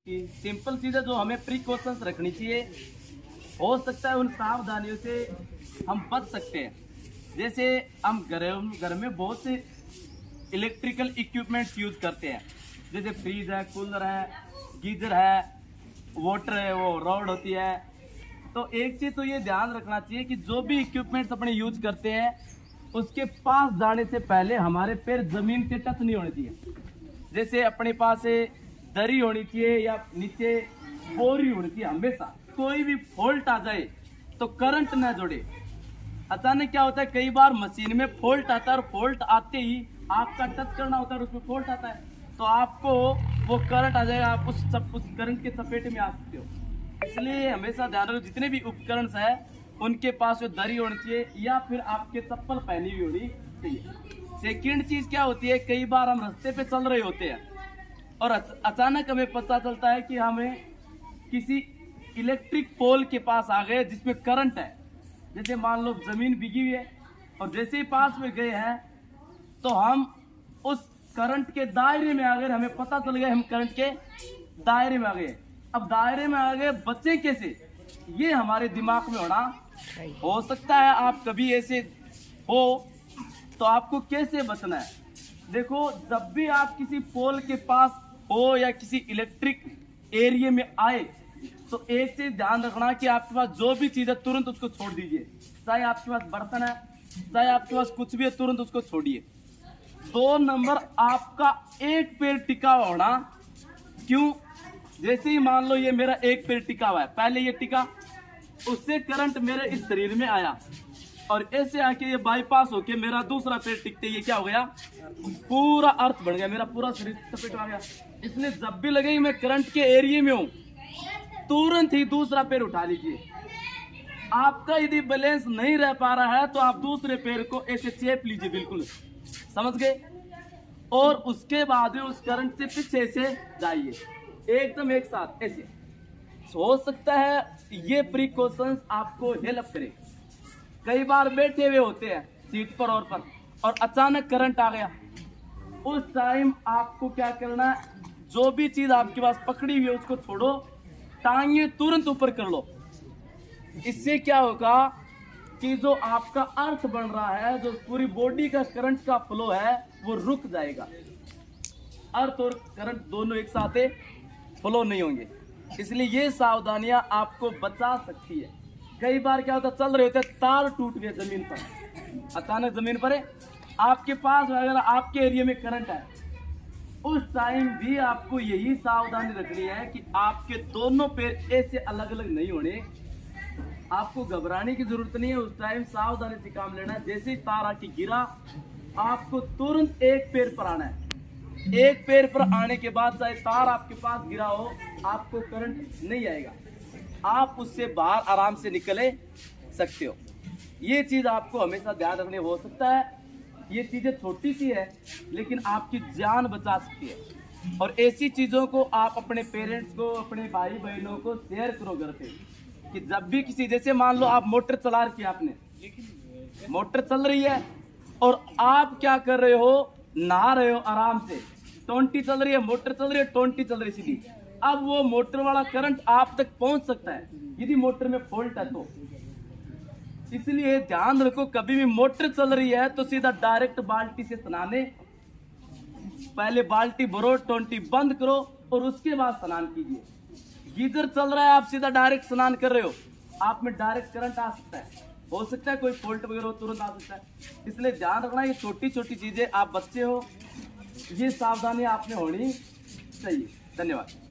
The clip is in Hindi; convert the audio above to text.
कि सिंपल चीज़ें जो हमें प्रिकॉशंस रखनी चाहिए, हो सकता है उन सावधानियों से हम बच सकते हैं। जैसे हम घर में बहुत से इलेक्ट्रिकल इक्विपमेंट्स यूज करते हैं, जैसे फ्रीज है, कूलर है, गीजर है, वाटर है, वो रॉड होती है। तो एक चीज़ तो ये ध्यान रखना चाहिए कि जो भी इक्विपमेंट्स अपने यूज करते हैं उसके पास जाने से पहले हमारे पैर जमीन से टच नहीं होने चाहिए। जैसे अपने पास दरी होनी चाहिए या नीचे बोरी होनी चाहिए। हमेशा कोई भी फॉल्ट आ जाए तो करंट ना जोड़े। अचानक क्या होता है, कई बार मशीन में फॉल्ट आता है और फॉल्ट आते ही आपका टच करना होता है और उसमें फॉल्ट आता है तो आपको वो करंट आ जाएगा, आप उस करंट के चपेट में आ सकते हो। इसलिए हमेशा ध्यान रखो, जितने भी उपकरण है उनके पास वो दरी होनी चाहिए या फिर आपके चप्पल पहनी हुई होनी चाहिए। सेकंड चीज क्या होती है, कई बार हम रास्ते पे चल रहे होते हैं और अचानक हमें पता चलता है कि हमें किसी इलेक्ट्रिक पोल के पास आ गए जिसमें करंट है। जैसे मान लो जमीन भीगी हुई है और जैसे ही पास में गए हैं तो हम उस करंट के दायरे में आ गए। हमें पता चल गया हम करंट के दायरे में आ गए। अब दायरे में आ गए, बचे कैसे, ये हमारे दिमाग में होना हो सकता है। आप कभी ऐसे हो तो आपको कैसे बचना है, देखो जब भी आप किसी पोल के पास हो या किसी इलेक्ट्रिक एरिया में आए तो एक चीज ध्यान रखना कि आपके पास जो भी चीज है तुरंत उसको छोड़ दीजिए। चाहे आपके पास बर्तन है, चाहे आपके पास कुछ भी है, तुरंत उसको छोड़िए। 2 नंबर, आपका एक पैर टिका हुआ होना। क्यों? जैसे ही मान लो ये मेरा एक पैर टिका हुआ है, पहले ये टिका, उससे करंट मेरे इस शरीर में आया और ऐसे आके ये बाईपास होके मेरा दूसरा पैर टिकते ये क्या हो गया, पूरा अर्थ बढ़ गया, मेरा पूरा शरीर चपेट आ गया। इसलिए जब भी लगे मैं करंट के एरिया में हूं तुरंत ही दूसरा पैर उठा लीजिए। आपका यदि बैलेंस नहीं रह पा रहा है तो आप दूसरे पैर को ऐसे चेप लीजिए, बिल्कुल समझ गए, और उसके बाद उस करंट से पीछे से जाइए एकदम एक साथ ऐसे। हो सकता है ये प्रिकॉशंस आपको हेल्प करे। कई बार बैठे हुए होते हैं सीट पर और अचानक करंट आ गया, उस टाइम आपको क्या करना है, जो भी चीज आपके पास पकड़ी हुई है उसको छोड़ो, टांगे तुरंत ऊपर कर लो। इससे क्या होगा कि जो आपका अर्थ बन रहा है, जो पूरी बॉडी का करंट का फ्लो है वो रुक जाएगा। अर्थ और करंट दोनों एक साथ फ्लो नहीं होंगे। इसलिए ये सावधानियां आपको बचा सकती है। कई बार क्या होता है, चल रहे होते हैं, तार टूट गए जमीन पर, अचानक जमीन पर है, आपके पास अगर आपके एरिया में करंट है, उस टाइम भी आपको यही सावधानी रखनी है कि आपके दोनों पैर ऐसे अलग अलग नहीं होने। आपको घबराने की जरूरत नहीं है, उस टाइम सावधानी से काम लेना है। जैसे ही तार आके गिरा, आपको तुरंत एक पैर पर आना है। एक पैर पर आने के बाद चाहे तार आपके पास गिरा हो, आपको करंट नहीं आएगा, आप उससे बाहर आराम से निकले सकते हो। ये चीज आपको हमेशा ध्यान रखनी। हो सकता है ये चीजें छोटी सी है लेकिन आपकी जान बचा सकती है। और ऐसी चीजों को आप अपने पेरेंट्स को, अपने भाई बहनों को शेयर करो घर पे, कि जब भी किसी, जैसे मान लो आप मोटर चला रखी है, आपने मोटर चल रही है और आप क्या कर रहे हो, नहा रहे हो आराम से, टोंटी चल रही है, मोटर चल रही है, टोंटी चल रही है सीधी। अब वो मोटर वाला करंट आप तक पहुंच सकता है यदि मोटर में फॉल्ट है तो। इसलिए ध्यान रखो, कभी भी मोटर चल रही है तो सीधा डायरेक्ट बाल्टी से स्नाने, पहले बाल्टी भरो, टोंटी बंद करो और उसके बाद स्नान कीजिए। गीजर चल रहा है, आप सीधा डायरेक्ट स्नान कर रहे हो, आप में डायरेक्ट करंट आ सकता है, हो सकता है कोई फॉल्ट वगैरह हो तुरंत आ सकता है। इसलिए ध्यान रखना, ये छोटी छोटी चीजें, आप बच्चे हो, ये सावधानी आपने होनी चाहिए। धन्यवाद।